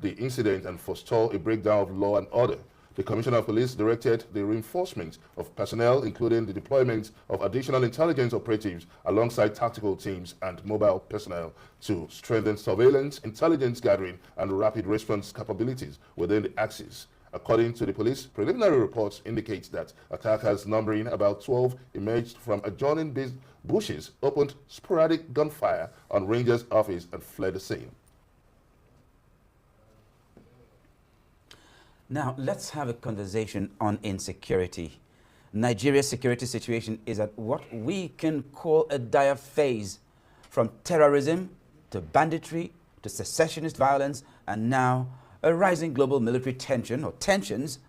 the incident and forestall a breakdown of law and order. The Commissioner of Police directed the reinforcement of personnel, including the deployment of additional intelligence operatives alongside tactical teams and mobile personnel to strengthen surveillance, intelligence gathering, and rapid response capabilities within the axis. According to the police, preliminary reports indicate that attackers numbering about 12 emerged from adjoining bushes, opened sporadic gunfire on Rangers' office, and fled the scene. Now, let's have a conversation on insecurity. Nigeria's security situation is at what we can call a dire phase, from terrorism to banditry to secessionist violence, and now a rising global military tension or tensions.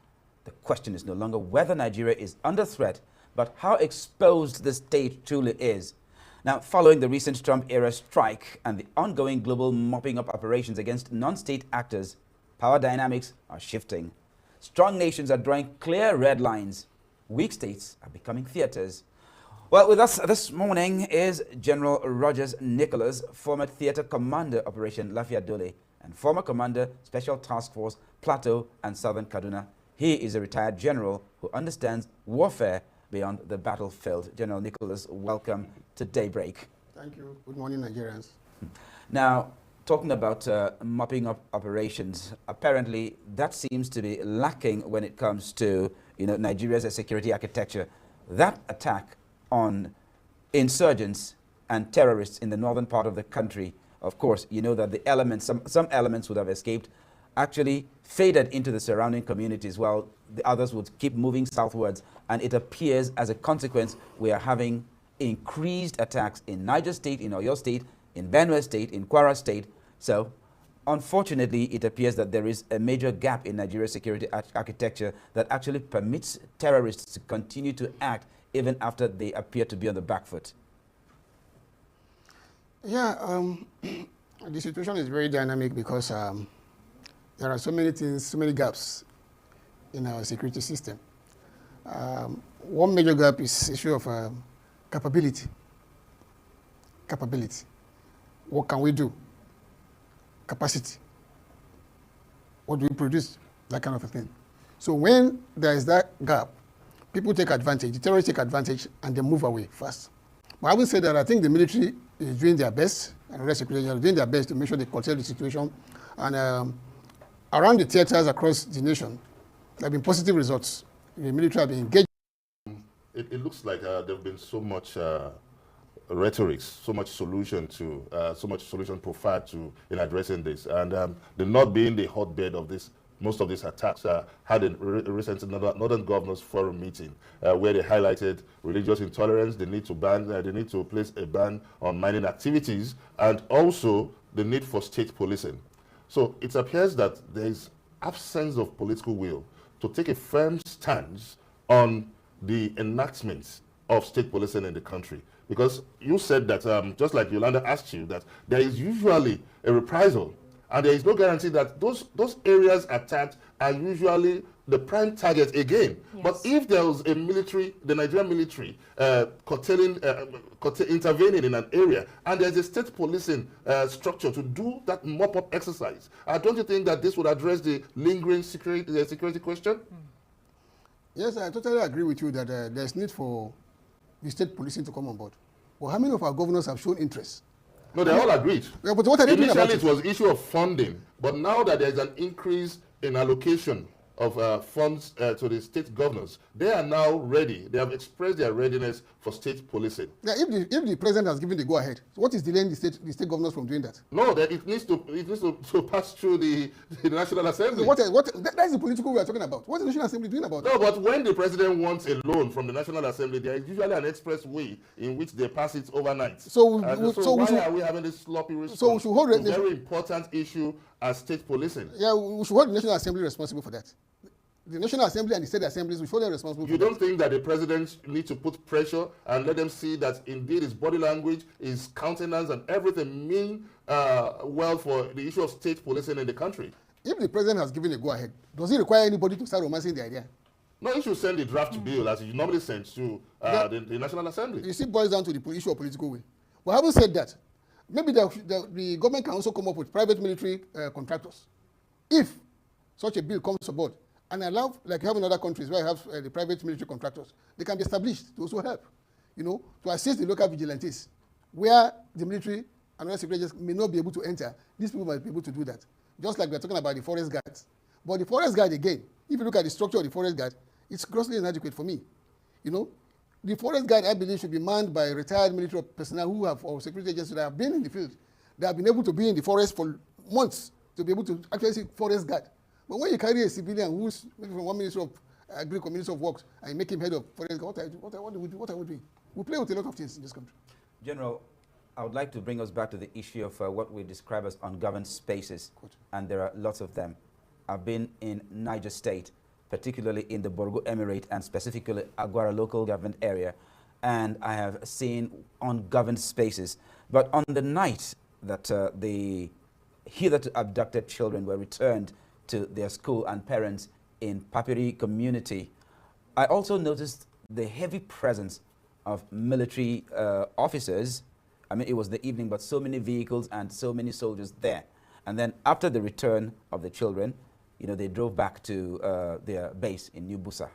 The question is no longer whether Nigeria is under threat, but how exposed the state truly is. Now, following the recent Trump-era strike and the ongoing global mopping up operations against non-state actors, power dynamics are shifting. Strong nations are drawing clear red lines. Weak states are becoming theaters. Well, with us this morning is General Rogers Nicholas, former theater commander Operation Lafayette Dole, and former commander Special Task Force Plateau and Southern Kaduna. He is a retired general who understands warfare beyond the battlefield. General Nicholas, welcome to Daybreak. Thank you. Good morning, Nigerians. Now, talking about mopping up operations, apparently that seems to be lacking when it comes to Nigeria's security architecture. That attack on insurgents and terrorists in the northern part of the country, of course, you know that the elements, some elements would have escaped, actually faded into the surrounding communities while the others would keep moving southwards. And it appears as a consequence we are having increased attacks in Niger State, in Oyo State, in Benue State, in Kwara State. So, unfortunately, it appears that there is a major gap in Nigeria's security architecture that actually permits terrorists to continue to act even after they appear to be on the back foot. Yeah, the situation is very dynamic because there are so many things, so many gaps in our security system. One major gap is the issue of capability. Capability. What can we do? Capacity. What do we produce? That kind of a thing. So when there is that gap, people take advantage, the terrorists take advantage, and they move away fast. But I would say that I think the military is doing their best, and the rest of the security are doing their best to make sure they control the situation. And around the theaters across the nation, there have been positive results. The military have been engaged. It looks like there have been so much rhetoric, so much solution profile to in addressing this, and the North being the hotbed of this. Most of these attacks had a recent Northern Governors Forum meeting where they highlighted religious intolerance, the need to ban, the need to place a ban on mining activities, and also the need for state policing. So it appears that there is absence of political will to take a firm stance on the enactment of state policing in the country. Because you said that, just like Yolanda asked you, that there is usually a reprisal, and there is no guarantee that those areas attacked are usually the prime target again. Yes. But if there was a military, the Nigerian military, intervening in an area, and there's a state policing structure to do that mop-up exercise, don't you think that this would address the lingering security question? Yes, I totally agree with you that there's need for the state policing to come on board. Well, how many of our governors have shown interest? No, they all agreed. Yeah, but what are they doing about it? Initially, it was issue of funding, but now that there's an increase in allocation of funds to the state governors, they are now ready. They have expressed their readiness for state policing. Yeah, if the president has given the go-ahead, so what is delaying the state governors from doing that? No, that it needs to pass through the National Assembly. So that's the political we are talking about. What is the National Assembly doing about that? No, but when the president wants a loan from the National Assembly, there is usually an express way in which they pass it overnight. So why are we having this sloppy response? So we should hold a very important issue as state policing. Yeah, we should hold the National Assembly responsible for that. The National Assembly and the state assemblies, we should hold them responsible for that. You don't think that the president needs to put pressure and let them see that indeed his body language, his countenance and everything mean well for the issue of state policing in the country? If the president has given a go-ahead, does he require anybody to start romancing the idea? No, you should send the draft bill as you normally send to the National Assembly. You see, it boils down to the issue of political will. But having said that, maybe the government can also come up with private military contractors. if such a bill comes aboard and allow, like you have in other countries where you have the private military contractors, they can be established to also help, to assist the local vigilantes, where the military and other security agencies may not be able to enter. These people might be able to do that. Just like we're talking about the forest guards. But the forest guard, again, if you look at the structure of the forest guard, it's grossly inadequate for me. The forest guard, I believe, should be manned by retired military personnel who have, or security agencies that have been in the field. They have been able to be in the forest for months to be able to actually see forest guard. But when you carry a civilian who's maybe from one Ministry of Agriculture, Ministry of Works, and you make him head of forest guard, what are we doing? We play with a lot of things in this country. General, I would like to bring us back to the issue of what we describe as ungoverned spaces, and there are lots of them. I've been in Niger State, particularly in the Borgo Emirate and specifically Aguara local government area, and I have seen ungoverned spaces. But on the night that the hitherto abducted children were returned to their school and parents in Papiri community, I also noticed the heavy presence of military officers. I mean, it was the evening, but so many vehicles and so many soldiers there. And then after the return of the children, they drove back to their base in New Busa,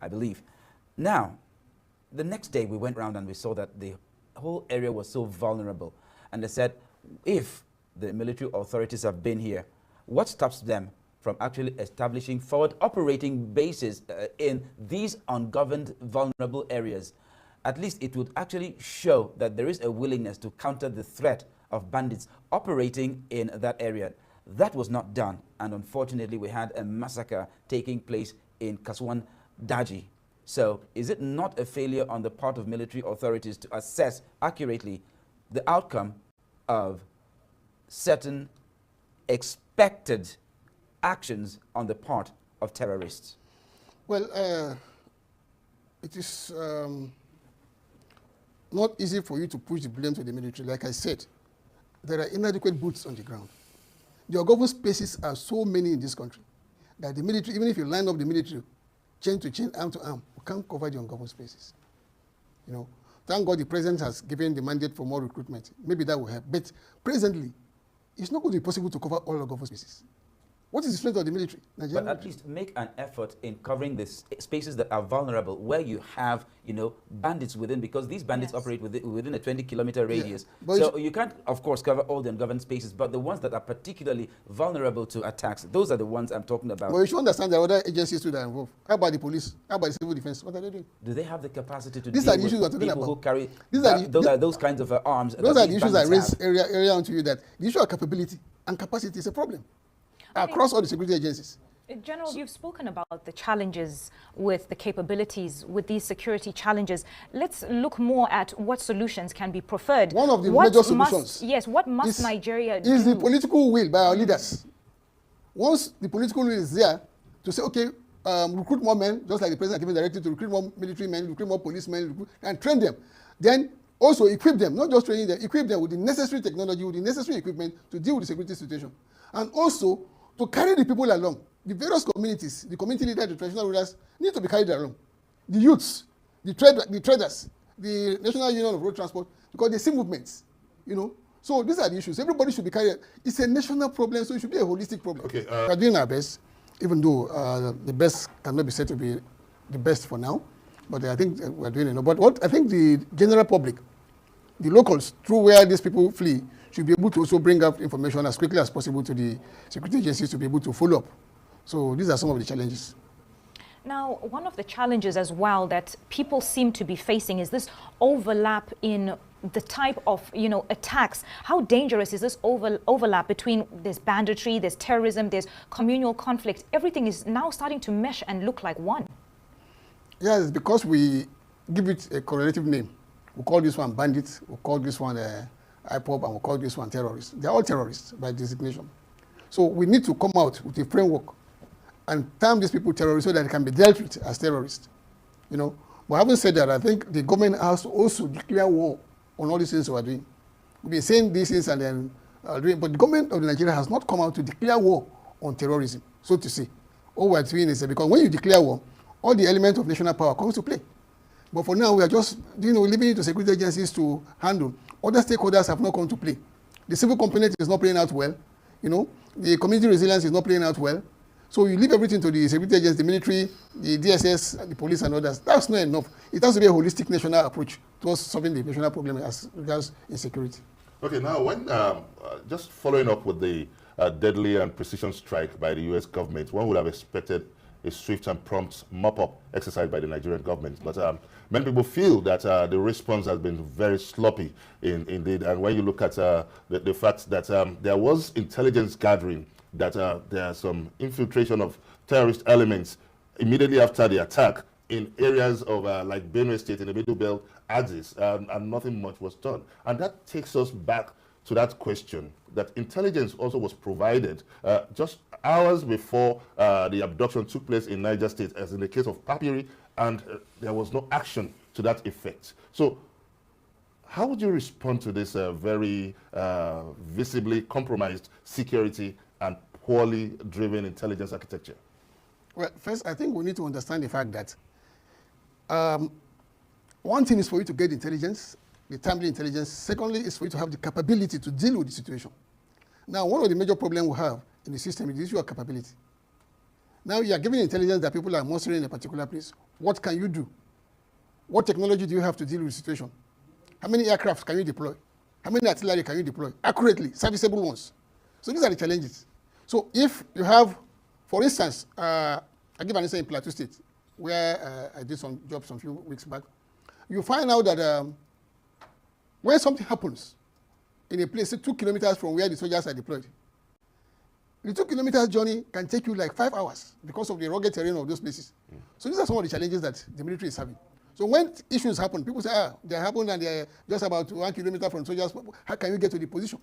I believe. Now, the next day we went around and we saw that the whole area was so vulnerable. And they said, if the military authorities have been here, what stops them from actually establishing forward operating bases in these ungoverned, vulnerable areas? At least it would actually show that there is a willingness to counter the threat of bandits operating in that area. That was not done, and unfortunately we had a massacre taking place in Kaswan Daji. So is it not a failure on the part of military authorities to assess accurately the outcome of certain expected actions on the part of terrorists? Well, it is not easy for you to push the blame to the military. Like I said, there are inadequate boots on the ground. The ungoverned spaces are so many in this country that the military, even if you line up the military chain to chain, arm to arm, we can't cover the ungoverned spaces. Thank God the president has given the mandate for more recruitment. Maybe that will help. But presently, it's not going to be possible to cover all ungoverned spaces. What is the strength of the military? But at least make an effort in covering the spaces that are vulnerable, where you have, bandits within, because these bandits operate within a 20-kilometer radius. Yeah. So you can't, of course, cover all the ungoverned spaces, but the ones that are particularly vulnerable to attacks, those are the ones I'm talking about. Well, you should understand there are other agencies too that are involved. How about the police? How about the civil defense? What are they doing? Do they have the capacity to these deal are the issues with we're talking people about. who carry those kinds of arms? Those are the issues I raise area onto you, that the issue of capability and capacity is a problem. Across all the security agencies. General, you've spoken about the challenges with the capabilities, with these security challenges. Let's look more at what solutions can be preferred. One of the major solutions. Yes, what must Nigeria do? Is the political will by our leaders. Once the political will is there to say, okay, recruit more men, just like the president given directive to recruit more military men, recruit more policemen, and train them. Then also equip them, not just training them, equip them with the necessary technology, with the necessary equipment to deal with the security situation. And also to carry the people along. The various communities, the community leaders, the traditional rulers need to be carried along. The youths, the traders, the National Union of Road Transport, because they see movements, So these are the issues. Everybody should be carried. It's a national problem, so it should be a holistic problem. Okay. We are doing our best, even though the best cannot be said to be the best for now. But I think we're doing enough. But what I think the general public, the locals, through where these people flee, should be able to also bring up information as quickly as possible to the security agencies to be able to follow up. So these are some of the challenges. Now, one of the challenges as well that people seem to be facing is this overlap in the type of, attacks. How dangerous is this overlap between this banditry, there's terrorism, there's communal conflict? Everything is now starting to mesh and look like one. Yes, because we give it a correlative name. We call this one bandits, we call this one IPOB, and we'll call this one terrorists. They're all terrorists by designation. So we need to come out with a framework and term these people terrorists so that they can be dealt with as terrorists. But having said that, I think the government has to also declare war on all these things we're doing. We've been saying these things and then doing, but the government of Nigeria has not come out to declare war on terrorism, so to say. All we're doing is because when you declare war, all the elements of national power comes to play. But for now, we are just leaving it to security agencies to handle. Other stakeholders have not come to play. The civil component is not playing out well. The community resilience is not playing out well. So you leave everything to the security agents, the military, the DSS, the police and others. That's not enough. It has to be a holistic national approach towards solving the national problem as regards insecurity. Okay, now when just following up with the deadly and precision strike by the U.S. government, one would have expected a swift and prompt mop-up exercise by the Nigerian government. But many people feel that the response has been very sloppy indeed. And when you look at the fact that there was intelligence gathering, that there are some infiltration of terrorist elements immediately after the attack in areas of like Benue State in the Middle Belt axis, and nothing much was done. And that takes us back to that question that intelligence also was provided just hours before the abduction took place in Niger State, as in the case of Papiri, and there was no action to that effect. So how would you respond to this very visibly compromised security and poorly driven intelligence architecture? Well, first, I think we need to understand the fact that one thing is for you to get intelligence, the timely intelligence. Secondly, is for you to have the capability to deal with the situation. Now, one of the major problems we have in the system is the issue of capability. Now, you are giving intelligence that people are monitoring in a particular place. What can you do? What technology do you have to deal with the situation? How many aircraft can you deploy? How many artillery can you deploy? Accurately, serviceable ones. So these are the challenges. So if you have, for instance, I give an example in Plateau State, where I did some jobs some few weeks back. You find out that when something happens in a place 2 kilometers from where the soldiers are deployed, the 2 kilometers journey can take you like 5 hours because of the rugged terrain of those places. So these are some of the challenges that the military is having. So when issues happen, people say, they happen and they're just about 1 kilometer from soldiers. How can you get to the position?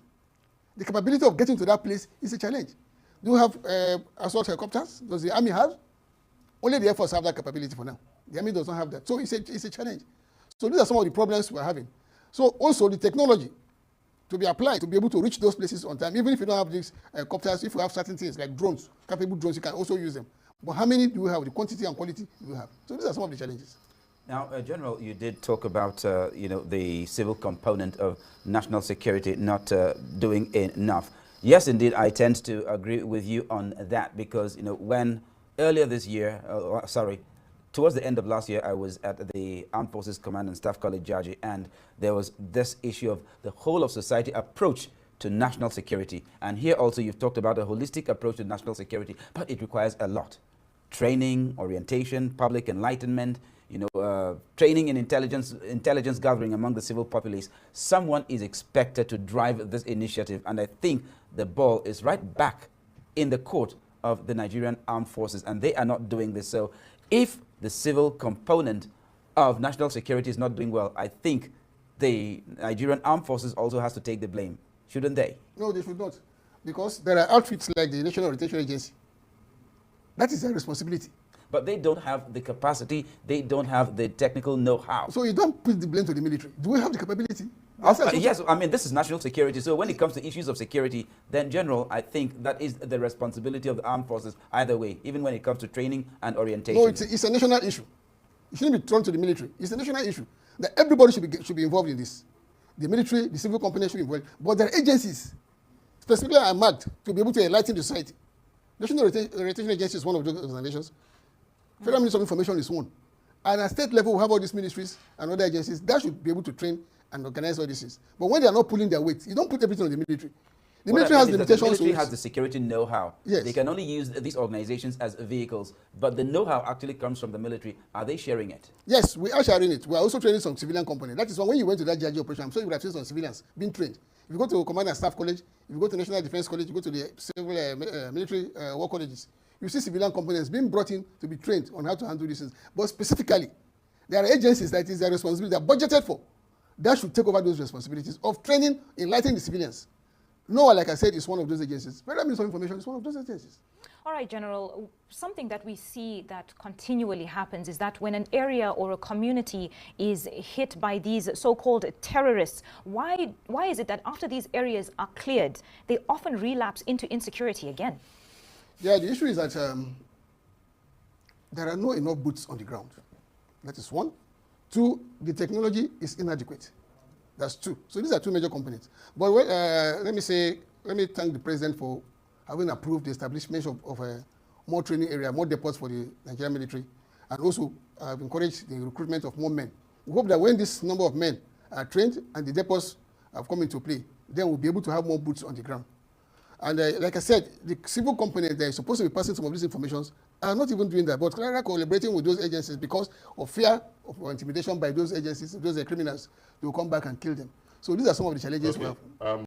The capability of getting to that place is a challenge. Do you have assault helicopters? Does the Army have? Only the Air Force have that capability for now. The Army does not have that. So it's a challenge. So these are some of the problems we're having. So also the technology to be applied to be able to reach those places on time, even if you don't have these helicopters, if you have certain things like drones, capable drones, you can also use them. But how many do you have? The quantity and quality do you have? So these are some of the challenges. Now, General, you did talk about the civil component of national security not doing enough. Yes, indeed, I tend to agree with you on that because when earlier this year, towards the end of last year, I was at the Armed Forces Command and Staff College, Jaji, and there was this issue of the whole of society approach to national security. And here also you've talked about a holistic approach to national security, but it requires a lot. Training, orientation, public enlightenment, training in intelligence gathering among the civil populace. Someone is expected to drive this initiative, and I think the ball is right back in the court of the Nigerian Armed Forces, and they are not doing this. So if the civil component of national security is not doing well, I think the Nigerian Armed Forces also has to take the blame, shouldn't they? No, they should not, because there are outfits like the National Orientation Agency. That is their responsibility. But they don't have the capacity, they don't have the technical know-how. So you don't put the blame to the military. Do we have the capability? Yes, I mean, this is national security. So when it comes to issues of security, then, General, I think that is the responsibility of the armed forces either way, even when it comes to training and orientation. No, it's a national issue. It shouldn't be thrown to the military. It's a national issue that everybody should be involved in this. The military, the civil company should be involved. But there are agencies, specifically are marked to be able to enlighten the society. National Orientation Agency is one of those organizations. Federal Ministry of Information is one. And at state level, we have all these ministries and other agencies that should be able to train and organize all these things. But when they are not pulling their weight, you don't put everything on the military. The military has limitations. The military has the security know-how. Yes. They can only use these organizations as vehicles, but the know-how actually comes from the military. Are they sharing it? Yes, we are sharing it. We are also training some civilian company. That is why when you went to that JAG operation, I'm sure you would have seen some civilians being trained. If you go to Command and Staff College, if you go to National Defense College, you go to the civil military war colleges, you see civilian components being brought in to be trained on how to handle these things. But specifically, there are agencies that is their responsibility, they are budgeted for, that should take over those responsibilities of training, enlightening the civilians. NOAA, like I said, is one of those agencies. Federal Ministry of Information is one of those agencies. All right, General, something that we see that continually happens is that when an area or a community is hit by these so-called terrorists, why is it that after these areas are cleared, they often relapse into insecurity again? Yeah, the issue is that there are not enough boots on the ground. That is one. Two, the technology is inadequate. That's two. So these are two major components. But let me thank the president for having approved the establishment of a more training area, more depots for the Nigerian military, and also encouraged the recruitment of more men. We hope that when this number of men are trained and the depots have come into play, then we'll be able to have more boots on the ground. And like I said, the civil component that is supposed to be passing some of these informations are not even doing that, but rather collaborating with those agencies because of fear or intimidation by those agencies, those criminals. They will come back and kill them. So these are some of the challenges we have.